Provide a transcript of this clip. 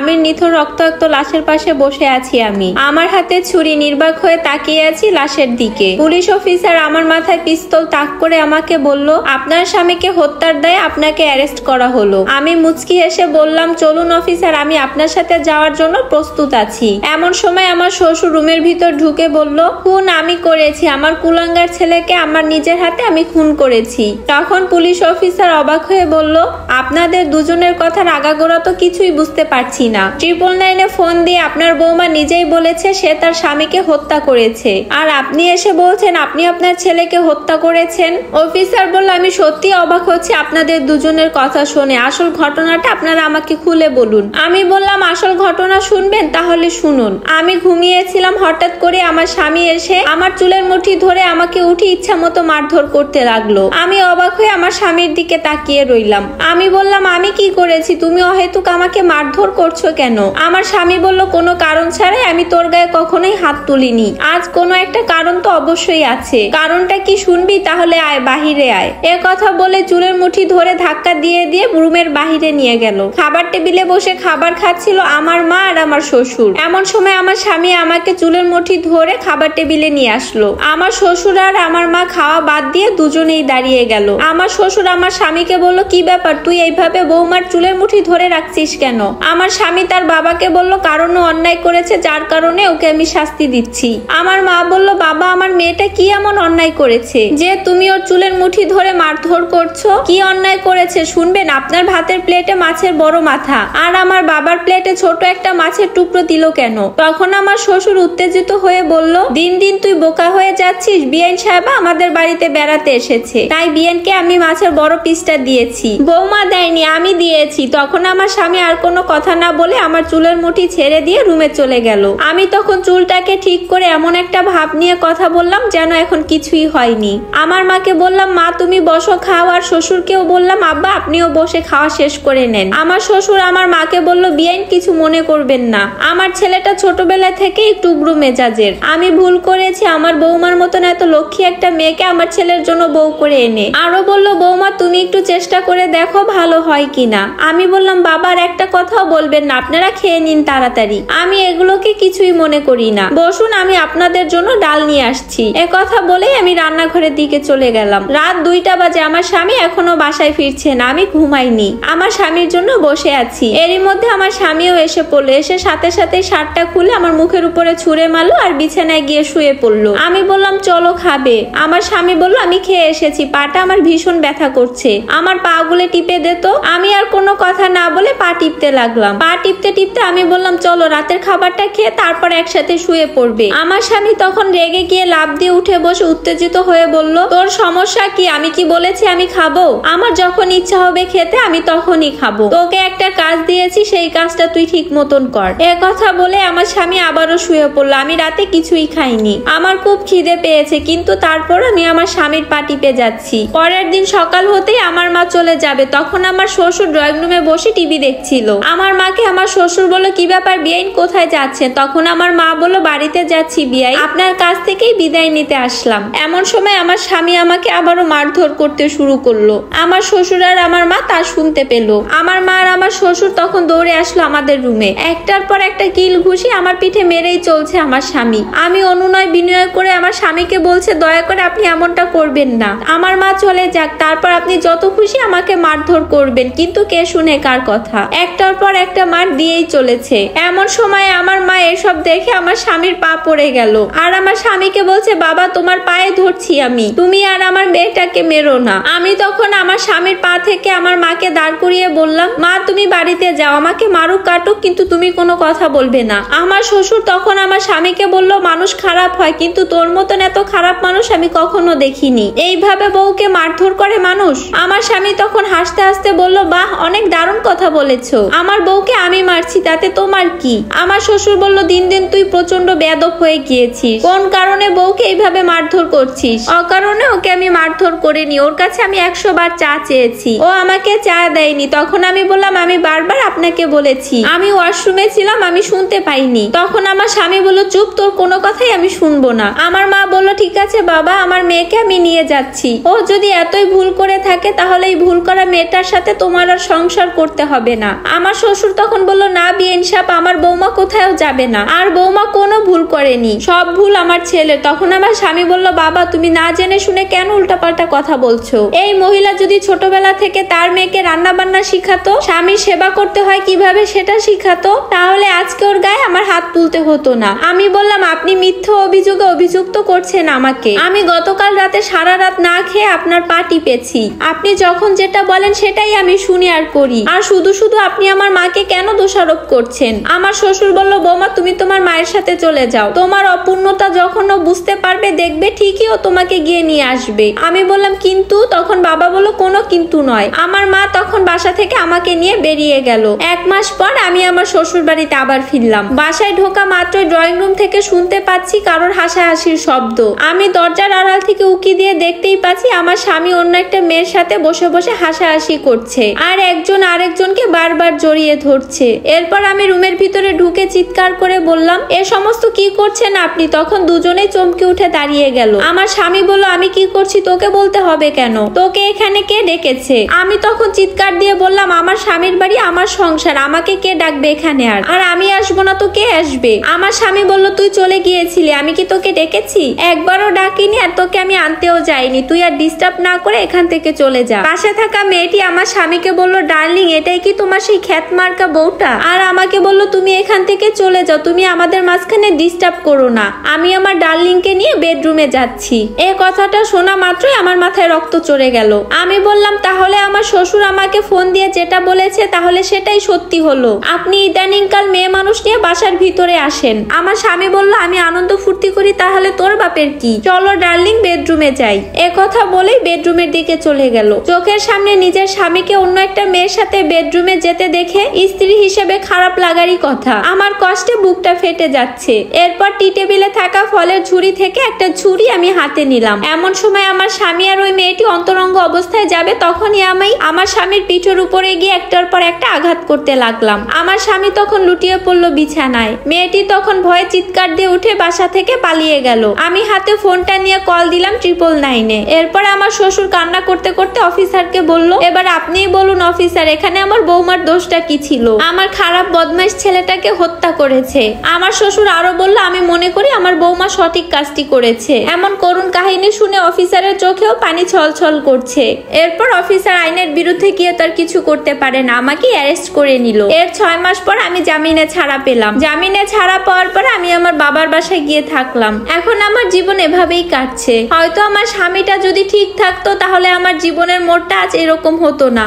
স্বামীর নিথর রক্তাক্ত লাশের পাশে বসে আছি আমি। আমার হাতে ছুরি, নির্বাক হয়ে তাকিয়ে আছি লাশের দিকে। পুলিশ অফিসার আমার মাথায় পিস্তল তাক করে আমাকে বলল, আপনার স্বামীকে হত্যার দায়ে আপনাকে অ্যারেস্ট করা হলো। আমি মুচকি হেসে বললাম, চলুন অফিসার, আমি আপনার সাথে যাওয়ার জন্য প্রস্তুত আছি। এমন সময় আমার শ্বশুর রুমের ভিতর ঢুকে বলল, খুন আমি করেছি, আমার কুলাঙ্গার ছেলেকে আমার নিজের হাতে আমি খুন করেছি। তখন পুলিশ অফিসার অবাক হয়ে বলল, আপনাদের দুজনের কথার আগাগোড়া তো কিছুই বুঝতে পারছি না। 999-এ ফোন দিয়ে আপনার বৌমা নিজেই বলেছে সে তার স্বামীকে হত্যা করেছে, আর আপনি এসে বলছেন আপনি আপনার ছেলেকে হত্যা করেছেন। অফিসার বলল, আমি সত্যি অবাক হচ্ছি আপনাদের দুজনের কথা শুনে। আসল ঘটনাটা আপনারা আমাকে খুলে বলুন। আমি বললাম, আসল ঘটনা শুনবেন? তাহলে শুনুন। আমি ঘুমিয়েছিলাম, হঠাৎ করে আমার স্বামী এসে আমার চুলের মুঠি ধরে আমাকে উঠে ইচ্ছা মতো মারধর করতে লাগলো। আমি অবাক হয়ে আমার স্বামীর দিকে তাকিয়ে রইলাম। আমি বললাম, আমি কি করেছি? তুমি অহেতুক আমাকে মারধর করছো কেন? আমার স্বামী বলল, কোনো কারণ ছাড়াই আমি তোর গায়ে কখনোই হাত তুলিনি। আজ কোনো একটা কারণ তো অবশ্যই আছে। কারণটা কি শুনবি? তাহলে আয়, বাহিরে আয়। এ কথা বলে চুলের মুঠি ধরে ধাক্কা দিয়ে দিয়ে রুমের বাহিরে নিয়ে গেল। খাবার টেবিলে বসে খাবার খাচ্ছিল আমার মা আর আমার শ্বশুর। এমন সময় আমার স্বামী আমাকে চুলের মুঠি ধরে খাবার টেবিলে নিয়ে আসলো। আমার শ্বশুর আর আমার মা খাওয়া বাদ দিয়ে দুজনেই দাঁড়িয়ে গেল। আমার শ্বশুর আমার স্বামীকে বলল, কি ব্যাপার, তুই এইভাবে বৌমার চুলের মুঠি ধরে রাখছিস কেন? আমার স্বামী তার বাবাকে বলল, কারণ ও অন্যায় করেছে, যার কারণে ওকে আমি শাস্তি দিচ্ছি। আমার মা বলল, বাবা, আমার মেয়েটা কি এমন অন্যায় করেছে যে তুমি ওর চুলের মুঠি ধরে মারধর করছো? কি অন্যায় করেছে শুনবেন? আপনার ভাতের প্লেটে মাছের বড় মাথা আর আমার বাবার প্লেটে ছোট একটা মাছের টুকরো দিল কেন? তখন আমার শ্বশুর উত্তেজিত হয়ে বলল, দিন দিন তুই বোকা হয়ে যাচ্ছিস। বিআইন সাহেবা আমাদের বাড়িতে বেড়াতে এসেছে, তাই বিআইনকে আমি মাছের বড় পিসটা দিয়েছি, বৌমা দেয়নি, আমি দিয়েছি। তখন আমার স্বামী আর কোনো কথা না বলে আমার চুলের মুঠি ছেড়ে দিয়ে রুমে চলে গেল। আমি তখন চুলটাকে ঠিক করে এমন একটা ভাব নিয়ে কথা বললাম যেন এখন কিছুই হয়নি। আমার মাকে বললাম, মা তুমি বসো, খাও। আর শ্বশুরকেও বললাম, আব্বা আপনিও বসে খাওয়া শেষ করে নেন। আমার শ্বশুর আমার মাকে বলল, বিআইন কিছু মনে করবেন না, আমার ছেলেটা ছোটবেলা থেকে একটু উগ্র মেজাজের। আমি ভুল করেছি আমার বৌমার মতন এত লক্ষ্মী একটা মেয়েকে আমার ছেলের জন্য বউ করে এনে। আরো বলল, বৌমা তুমি একটু চেষ্টা করে দেখো ভালো হয় কিনা। আমি বললাম, বাবার একটা কথাও বলবেন না, আপনারা খেয়ে নিন তাড়াতাড়ি, আমি এগুলোকে কিছুই মনে করি না। বসুন, আমি আপনাদের জন্য ডাল নিয়ে আসছি। এ কথা বলেই আমি রান্নাঘরের দিকে চলে গেলাম। রাত 2টা বাজে, আমার স্বামী এখনো বাসায় ফিরছে না। আমি ঘুমাইনি, আমার স্বামীর জন্য বসে আছি। এরই মধ্যে আমার স্বামীও এসে পড়লো। এসে সাথে সাথে শার্টটা খুলে আমার মুখের উপরে ছুঁড়ে মারলো আর বিছানায় গিয়ে শুয়ে পড়লো। আমি বললাম, চলো খাবে। আমার স্বামী বলল, আমি খেয়ে এসেছি, পাটা আমার ভীষণ ব্যথা করছে, আমার পা গুলো টিপে দে তো। আমি আর কোনো কথা না বলে পা টিপতে লাগলাম। পা টিপতে টিপতে আমি বললাম, চলো রাতের খাবারটা খেয়ে তারপর একসাথে শুয়ে পড়বে। আমার স্বামী তখন রেগে গিয়ে লাফ দিয়ে উঠে বসে উত্তেজিত হয়ে বলল, তোর সমস্যা কি? আমি কি বলেছি আমি খাবো? আমার যখন ইচ্ছা হবে খেতে আমি তখনই খাবো। তোকে একটা কাজ দিয়েছি, সেই কাজটা তুই ঠিক মতন কর। এ কথা বলে আমার স্বামী আবারও শুয়ে পড়লো। আমি রাতে কিছুই খাইনি, আমার খুব খিদে পেয়েছে, কিন্তু তারপর আমি আমার স্বামীর পা টিপে যাচ্ছি। পরের দিন সকাল হতেই আমার মা চলে যাবে। তখন আমার শ্বশুর ড্রয়িং রুমে বসে টিভি দেখছিল। আমার মাকে আমার শ্বশুর বলল, কি ব্যাপার বিআইন, কোথায় যাচ্ছেন? তখন আমার মা বলল, বাড়িতে যাচ্ছি বিআই, আপনার কাছ থেকেই বিদায় নিতে আসলাম। এমন সময় আমার স্বামী আমাকে আবারও মারধর করতে শুরু করলো। আমার শ্বশুর আর আমার মা তা শুনতে পেল। আমার মা আর আমার শ্বশুর তখন দৌড়ে আসলো আমাদের রুমে। একটার পর একটা কিল ঘুষি আমার পিঠে মেরেই চলছে আমার স্বামী। আমি অনুনয় বিনয় করে আমার স্বামীকে বলছে, দয়া করে আপনি এমনটা করবেন না, আমার মা চলে যাক, তারপর আপনি যত খুশি আমাকে মারধর করবেন, কিন্তু কে শুনে কার কথা। একটার পর একটা মার দিয়েই চলেছে। এমন সময় আমার মা এসব দেখে আমার স্বামীর পা পড়ে গেল আর আমার স্বামীকে বলছে, বাবা তোমার পায়ে ধরছি আমি, তুমি আর আমার মেয়েটাকে মেরো না। আমি তখন আমার স্বামীর পা থেকে আমার মাকে দাঁড় করিয়ে বললাম, মা তুমি বাড়িতে যাও, আমাকে মারুক কাটুক, কিন্তু তুমি কোনো কথা বলবে না। আমার শ্বশুর তখন আমার স্বামীকে বলল, মানুষ খারাপ হয়, কিন্তু তোর মতন এত খারাপ মানুষ আমি কখনো দেখিনি, এইভাবে বউকে মারধর করে মানুষ। আমার স্বামী তখন হাসতে হাসতে বলল, বাহ অনেক দারুণ কথা বলেছো, আমার বউকে আমি মারছি তাতে তোমার কি? আমার শ্বশুর বলল, দিন দিন তুই প্রচন্ড বেয়াদব হয়ে গিয়েছিস, কোন কারণে বউকে এইভাবে মারধর করছিস? অকারণে ওকে আমি মারধর করিনি, ওর কাছে আমি 100 বার চা চেয়েছি, ও আমাকে চা দেয়নি। তখন আমি বললাম, আমি বারবার আপনাকে বলেছি, আমি ওয়াশরুমে ছিলাম, আমি শুনতে পাইনি। তখন আমার স্বামী বলল, চুপ, তোর কোনো কথাই আমি শুনবো না। আমার মা বলল, ঠিক আছে বাবা, আমার মেয়েকে আমি নিয়ে যাচ্ছি, ও যদি এতই ভুল করে থাকে তাহলে এই ভুল করা মেয়েটার সাথে তোমার আর সংসার করতে হবে না। আমার শ্বশুর তখন তখন বলল, না বিআইন সাহেব, আমার বৌমা কোথাও যাবে না, আর বৌমা কোনো ভুল করেনি, সব ভুল আমার ছেলে। তখন আমার স্বামী বলল, বাবা তুমি না জেনে শুনে কেন উল্টাপাল্টা কথা বলছো? এই মহিলা যদি ছোটবেলা থেকে তার মেয়েকে রান্না বান্না শিখাতো, স্বামীর সেবা করতে হয় কিভাবে সেটা শিখাতো, তাহলে আজকে ওর গায়ে আমার হাত তুলতে হতো না। আমি বললাম, আপনি মিথ্যা অভিযোগে অভিযুক্ত করছেন আমাকে। আমি গতকাল রাতে সারা রাত না খেয়ে আপনার পা টিপেছি। আপনি যখন যেটা বলেন সেটাই আমি শুনি আর করি, আর শুধু শুধু আপনি আমার মাকে কেন দোষারোপ করছেন? আমার শ্বশুর বলল, বৌমা তুমি তোমার মায়ের সাথে চলে যাও, তোমার অপূর্ণতা যখন ও বুঝতে পারবে দেখবে ঠিকই ও তোমাকে গিয়ে নিয়ে আসবে। আমি বললাম, কিন্তু? তখন বাবা বলল, কোনো কিন্তু নয়। আমার মা তখন বাসা থেকে আমাকে নিয়ে বেরিয়ে গেল। 1 মাস পর আমি আমার শ্বশুর বাড়িতে আবার ফিরলাম। বাসায় ঢোকা মাত্রই ড্রয়িং রুম থেকে শুনতে পাচ্ছি কারোর হাসাহাসির শব্দ। আমি দরজার আড়াল থেকে উকি দিয়ে দেখতেই পাচ্ছি আমার স্বামী অন্য একটা মেয়ের সাথে বসে বসে হাসাহাসি করছে, আর একজন আরেকজনকে বারবার জড়িয়ে ধরছে। এরপর আমি রুমের ভিতরে ঢুকে চিৎকার করে বললাম, এ সমস্ত কি করছেন আপনি? তখন দুজনেই চমকে উঠে দাঁড়িয়ে গেল। আমার স্বামী বলল, আমি কি করছি তোকে বলতে হবে কেন? তোকে এখানে কে ডেকেছে? আমি তখন চিৎকার দিয়ে বললাম, আমার স্বামীর বাড়ি, আমার সংসার, আমাকে কে ডাকবে এখানে? আর আমি আসবো না তো কে আসবে? আমার স্বামী বলল, তুই চলে গিয়েছিলি, আমি কি তোকে ডেকেছি? একবারও ডাকিনি, আর তোকে আমি আনতেও যাইনি। তুই আর ডিস্টার্ব না করে এখান থেকে চলে যা। পাশে থাকা মেয়েটি আমার স্বামীকে বলল, ডার্লিং এটাই কি তোমার সেই খ্যাত মার্কা বউটা? আর আমাকে বলল, তুমি এখান থেকে চলে যাও, তুমি আমাদের মাঝখানে ডিস্টার্ব করো না, আমি আমার ডার্লিংকে নিয়ে বেডরুমে যাচ্ছি। এই কথাটা শোনা মাত্রই আমার মাথায় রক্ত চড়ে গেল। আমি বললাম, তাহলে আমার শ্বশুর আমাকে ফোন দিয়ে যেটা বলেছে তাহলে সেটাই সত্যি হলো। আপনি ইদানিংকাল মেয়ে মানুষ নিয়ে বাসার ভিতরে আসেন। আমার স্বামী বলল, আমি আনন্দ ফুর্তি করি, তাহলে তোর বাপের কি? চলো ডার্লিং বেডরুমে যাই। কথা বলেই বেডরুমের দিকে চলে গেল। চোখের সামনে নিজের স্বামীকে অন্য একটা মেয়ের সাথে বেডরুমে যেতে দেখে স্ত্রী হিসেবে খারাপ লাগারই কথা। আমার কষ্টে বুকটা ফেটে যাচ্ছে। এরপর টি টেবিলে থাকা ফলের ঝুড়ি থেকে একটা ঝুড়ি আমি হাতে নিলাম। এমন সময় আমার স্বামী আর ওই মেয়েটি অন্তরঙ্গ অবস্থায় যাবে, তখনই আমি আমার স্বামীর পিঠের উপরে গিয়ে একটার পর একটা আঘাত করতে লাগলাম। আমার স্বামী তখন লুটিয়ে পড়লো বিছানায়। মেয়েটি তখন ভয়ে চিৎকার দিয়ে উঠে বাসা থেকে পালিয়ে গেল। আমি হাতে ফোনটা নিয়ে কল দিলাম 999-এ। এরপর আমার শ্বশুর কান্না করতে করতে অফিসারকে বলল, এবার আপনিই বলুন অফিসার, এখানে আমার বৌমার দোষটা কি ছিল? আমার খারাপ বদমাইশ ছেলেটাকে হত্যা করেছে। আমার শ্বশুর আরো বলল, আমি মনে করি আমার বৌমা সঠিক কাজটি করেছে। এমন করুণ কাহিনী শুনে অফিসারের চোখেও পানি ছলছল করছে। এরপর অফিসার আইনের বিরুদ্ধে গিয়ে তার কিছু করতে পারে না, আমাকে অ্যারেস্ট করে নিল। এর 6 মাস পর আমি জামিনে ছাড়া পেলাম। জামিনে ছাড়া পাওয়ার পর আমি আমার বাবার বাসায় গিয়ে থাকলাম। এখন আমার জীবন এভাবেই কাটছে। হয়তো আমার স্বামীটা যদি ঠিক থাকতো তাহলে আমার জীবনের মোড়টা আজ এরকম হতো না।